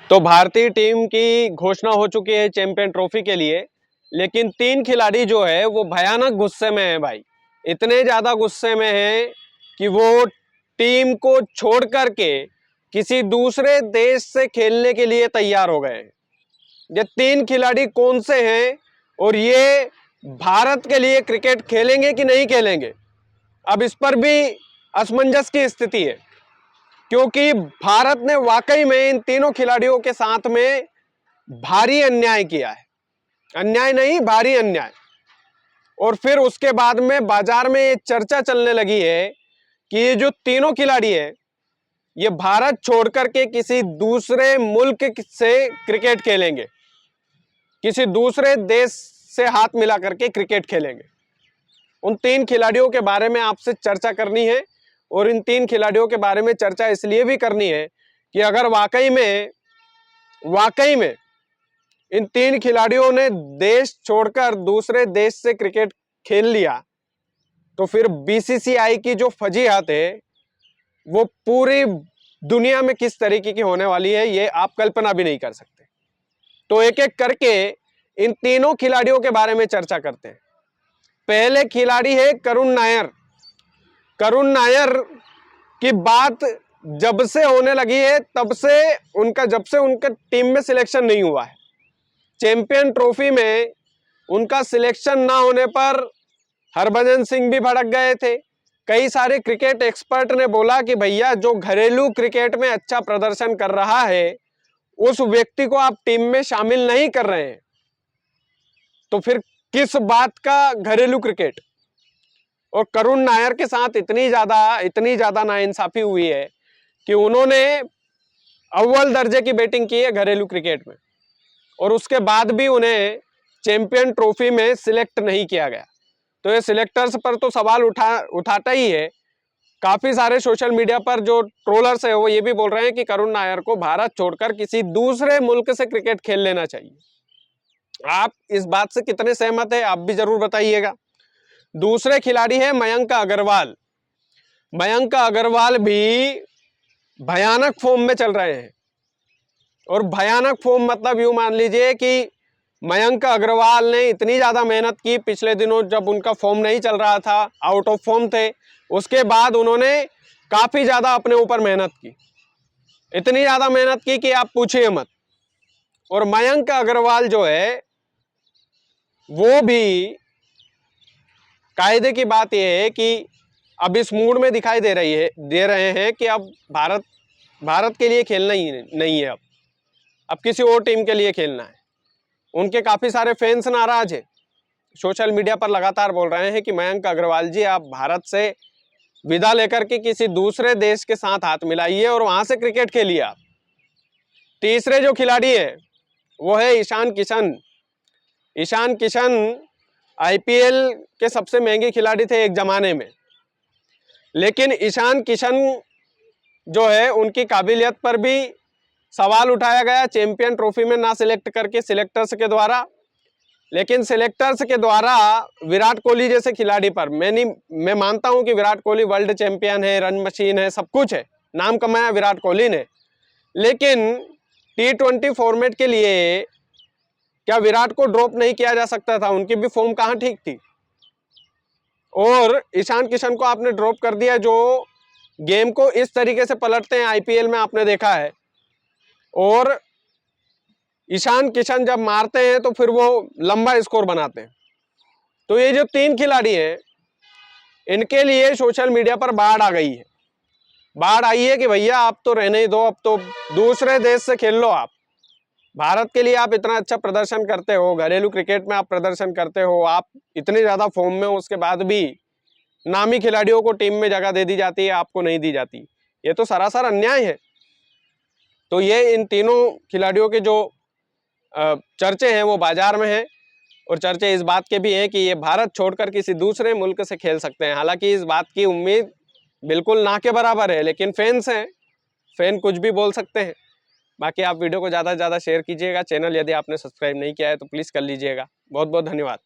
तो भारतीय टीम की घोषणा हो चुकी है चैंपियन ट्रॉफी के लिए, लेकिन 3 खिलाड़ी जो है वो भयानक गुस्से में है भाई। इतने ज़्यादा गुस्से में है कि वो टीम को छोड़ करके किसी दूसरे देश से खेलने के लिए तैयार हो गए हैं। ये 3 खिलाड़ी कौन से हैं और ये भारत के लिए क्रिकेट खेलेंगे कि नहीं खेलेंगे, अब इस पर भी असमंजस की स्थिति है, क्योंकि भारत ने वाकई में इन तीनों खिलाड़ियों के साथ में भारी अन्याय किया है। अन्याय नहीं, भारी अन्याय। और फिर उसके बाद में बाजार में ये चर्चा चलने लगी है कि ये जो तीनों खिलाड़ी है ये भारत छोड़कर के किसी दूसरे मुल्क से क्रिकेट खेलेंगे, किसी दूसरे देश से हाथ मिला करके क्रिकेट खेलेंगे। उन 3 खिलाड़ियों के बारे में आपसे चर्चा करनी है, और इन 3 खिलाड़ियों के बारे में चर्चा इसलिए भी करनी है कि अगर वाकई में इन 3 खिलाड़ियों ने देश छोड़कर दूसरे देश से क्रिकेट खेल लिया तो फिर बीसीसीआई की जो फजीहत है वो पूरी दुनिया में किस तरीके की होने वाली है, ये आप कल्पना भी नहीं कर सकते। तो एक एक करके इन तीनों खिलाड़ियों के बारे में चर्चा करते हैं। पहले खिलाड़ी है करुण नायर। करुण नायर की बात जब से होने लगी है जब से उनका टीम में सिलेक्शन नहीं हुआ है, चैंपियन ट्रॉफी में उनका सिलेक्शन ना होने पर हरभजन सिंह भी भड़क गए थे। कई सारे क्रिकेट एक्सपर्ट ने बोला कि भैया जो घरेलू क्रिकेट में अच्छा प्रदर्शन कर रहा है उस व्यक्ति को आप टीम में शामिल नहीं कर रहे हैं, तो फिर किस बात का घरेलू क्रिकेट। और करुण नायर के साथ इतनी ज्यादा नाइंसाफी हुई है कि उन्होंने अव्वल दर्जे की बैटिंग की है घरेलू क्रिकेट में, और उसके बाद भी उन्हें चैंपियन ट्रॉफी में सिलेक्ट नहीं किया गया। तो ये सिलेक्टर्स पर तो सवाल उठाता ही है। काफी सारे सोशल मीडिया पर जो ट्रोलर्स है वो ये भी बोल रहे हैं कि करुण नायर को भारत छोड़कर किसी दूसरे मुल्क से क्रिकेट खेल लेना चाहिए। आप इस बात से कितने सहमत है आप भी जरूर बताइएगा। दूसरे खिलाड़ी है मयंक अग्रवाल। मयंक अग्रवाल भी भयानक फॉर्म में चल रहे हैं, और भयानक फॉर्म मतलब यूं मान लीजिए कि मयंक अग्रवाल ने इतनी ज़्यादा मेहनत की पिछले दिनों, जब उनका फॉर्म नहीं चल रहा था, आउट ऑफ फॉर्म थे, उसके बाद उन्होंने काफ़ी ज़्यादा अपने ऊपर मेहनत की, इतनी ज़्यादा मेहनत की कि आप पूछिए मत। और मयंक अग्रवाल जो है वो भी, कायदे की बात यह है कि अब इस मूड में दिखाई दे रहे हैं कि अब भारत के लिए खेलना ही नहीं है, अब किसी और टीम के लिए खेलना है। उनके काफ़ी सारे फैंस नाराज है, सोशल मीडिया पर लगातार बोल रहे हैं कि मयंक अग्रवाल जी आप भारत से विदा लेकर के किसी दूसरे देश के साथ हाथ मिलाइए और वहां से क्रिकेट खेलिए आप। तीसरे जो खिलाड़ी है वो है ईशान किशन। ईशान किशन आईपीएल के सबसे महंगे खिलाड़ी थे एक जमाने में, लेकिन ईशान किशन जो है उनकी काबिलियत पर भी सवाल उठाया गया चैंपियन ट्रॉफी में ना सिलेक्ट करके सिलेक्टर्स के द्वारा। लेकिन सिलेक्टर्स के द्वारा विराट कोहली जैसे खिलाड़ी पर मैं मानता हूं कि विराट कोहली वर्ल्ड चैंपियन है, रन मशीन है, सब कुछ है, नाम कमाया विराट कोहली ने, लेकिन T20 फॉर्मेट के लिए क्या विराट को ड्रॉप नहीं किया जा सकता था? उनकी भी फॉर्म कहाँ ठीक थी। और ईशान किशन को आपने ड्रॉप कर दिया, जो गेम को इस तरीके से पलटते हैं आईपीएल में आपने देखा है। और ईशान किशन जब मारते हैं तो फिर वो लंबा स्कोर बनाते हैं। तो ये जो 3 खिलाड़ी हैं इनके लिए सोशल मीडिया पर बाढ़ आ गई है, बाढ़ आई है कि भैया आप तो रहने ही दो, अब तो दूसरे देश से खेल लो। आप भारत के लिए आप इतना अच्छा प्रदर्शन करते हो, घरेलू क्रिकेट में आप प्रदर्शन करते हो, आप इतनी ज़्यादा फॉर्म में हो, उसके बाद भी नामी खिलाड़ियों को टीम में जगह दे दी जाती है, आपको नहीं दी जाती। ये तो सरासर अन्याय है। तो ये इन तीनों खिलाड़ियों के जो चर्चे हैं वो बाजार में हैं, और चर्चे इस बात के भी हैं कि ये भारत छोड़कर किसी दूसरे मुल्क से खेल सकते हैं। हालांकि इस बात की उम्मीद बिल्कुल ना के बराबर है, लेकिन फैंस हैं, फैन कुछ भी बोल सकते हैं। बाकी आप वीडियो को ज़्यादा से ज़्यादा शेयर कीजिएगा। चैनल यदि आपने सब्सक्राइब नहीं किया है तो प्लीज़ कर लीजिएगा। बहुत बहुत धन्यवाद।